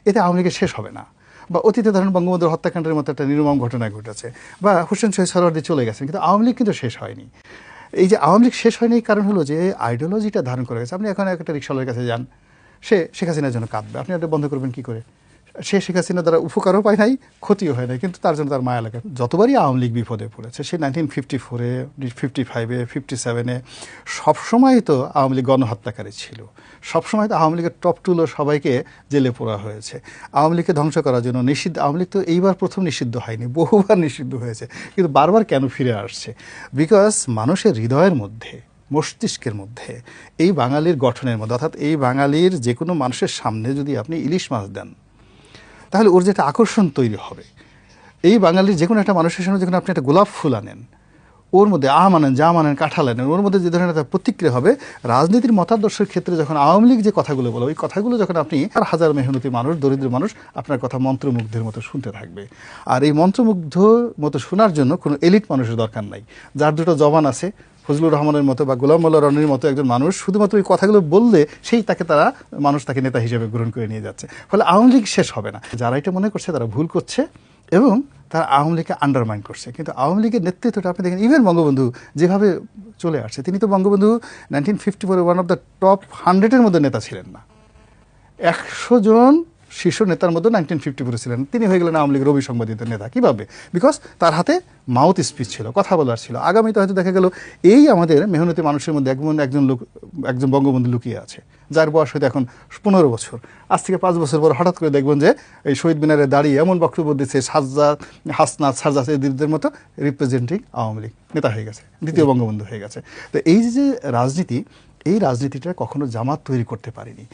এতে আওয়ামী লীগের শেষ হবে না। বা অতীতে ধরেন বঙ্গবন্ধুর হত্যাকাণ্ডের মতো একটা নির্মম ঘটনা ঘটেছে, বা হোসেন শহীদ সোহরাওয়ার্দী চলে গেছেন, কিন্তু আওয়ামী লীগ কিন্তু শেষ হয়নি। এই যে আওয়ামী লীগ শেষ হয়নি, কারণ হলো যে আইডিওলজিটা ধারণ করে গেছে। আপনি এখন একটা রিকশাওয়ালার কাছে যান, সে শেখ হাসিনার জন্য কাঁদবে, আপনি এটা বন্ধ করবেন কি করে? সে শেখ হাসিনার দ্বারা উপকারও পায় নাই, ক্ষতিও হয় নাই, কিন্তু তার জন্য তার মায়া লাগে। যতবারই আওয়ামী লীগ বিপদে পড়েছে, সে 1954-এ, 55-এ, 57-এ, সবসময় তো আওয়ামী লীগ গণহত্যাকারী ছিল। সবসময় তো আওয়ামী লীগের টপ টুলো সবাইকে জেলে পোড়া হয়েছে আওয়ামী লীগকে ধ্বংস করার জন্য। নিষিদ্ধ আওয়ামী লীগ তো এইবার প্রথম নিষিদ্ধ হয়নি, বহুবার নিষিদ্ধ হয়েছে, কিন্তু বারবার কেন ফিরে আসছে? বিকজ মানুষের হৃদয়ের মধ্যে, মস্তিষ্কের মধ্যে, এই বাঙালির গঠনের মধ্যে, অর্থাৎ এই বাঙালির যে কোনো মানুষের সামনে যদি আপনি ইলিশ মাছ দেন, তাহলে ওর যে একটা আকর্ষণ তৈরি হবে। এই বাঙালির যে কোনো একটা মানুষের সামনে যখন আপনি একটা গোলাপ ফুল আনেন, ওর মধ্যে আম আনেন, জাম আনেন, কাঁঠাল আনেন, ওর মধ্যে যে ধরনের একটা প্রতিক্রিয়া হবে। রাজনীতির মতাদর্শের ক্ষেত্রে যখন আওয়ামী লীগ যে কথাগুলো বলে, ওই কথাগুলো যখন আপনি হাজার মেহনতি মানুষ, দরিদ্র মানুষ আপনার কথা মন্ত্রমুগ্ধের মতো শুনতে থাকবে। আর এই মন্ত্রমুগ্ধ মতো শোনার জন্য কোনো এলিট মানুষের দরকার নাই। যার দুটো জবান আছে, ফজলুর রহমানের মতো বা গোলাম মোল্লা রনির মতো একজন মানুষ শুধুমাত্র ওই কথাগুলো বললে মানুষ তাকে নেতা হিসেবে গ্রহণ করে নিয়ে যাচ্ছে। ফলে আওয়ামী লীগ শেষ হবে না। যারা এটা মনে করছে তারা ভুল করছে এবং তারা আওয়ামী লীগকে আন্ডারমাইন করছে। কিন্তু আওয়ামী লীগের নেতৃত্বটা আপনি দেখেন, ইভেন বঙ্গবন্ধু যেভাবে চলে আসছে, তিনি তো Bangabandhu 1954 one of the top 100-এর মধ্যে নেতা ছিলেন না। 100 জন শীর্ষ নেতার মধ্যে 1954 ছিলেন, তিনি হয়ে গেলেন আওয়ামী লীগের রবি সংবাদিতের নেতা। কীভাবে? বিকজ তার হাতে মাউথ স্পিচ ছিল, কথা বলার ছিল। আগামীতে হয়তো দেখা গেল এই আমাদের মেহনতি মানুষের মধ্যে একজন বঙ্গবন্ধু লুকিয়ে আছে, যার বয়স হয়তো এখন 15 বছর। আজ থেকে 5 বছর পর হঠাৎ করে দেখবেন যে এই শহীদ মিনারে দাঁড়িয়ে এমন বক্তব্য দিচ্ছে, হাসনাত সারজাস এদের মতো রিপ্রেজেন্টিং আওয়ামী লীগ নেতা হয়ে গেছে, দ্বিতীয় বঙ্গবন্ধু হয়ে গেছে। তো এই যে রাজনীতি, এই রাজনীতিটা কখনো জামাত তৈরি করতে পারেনি।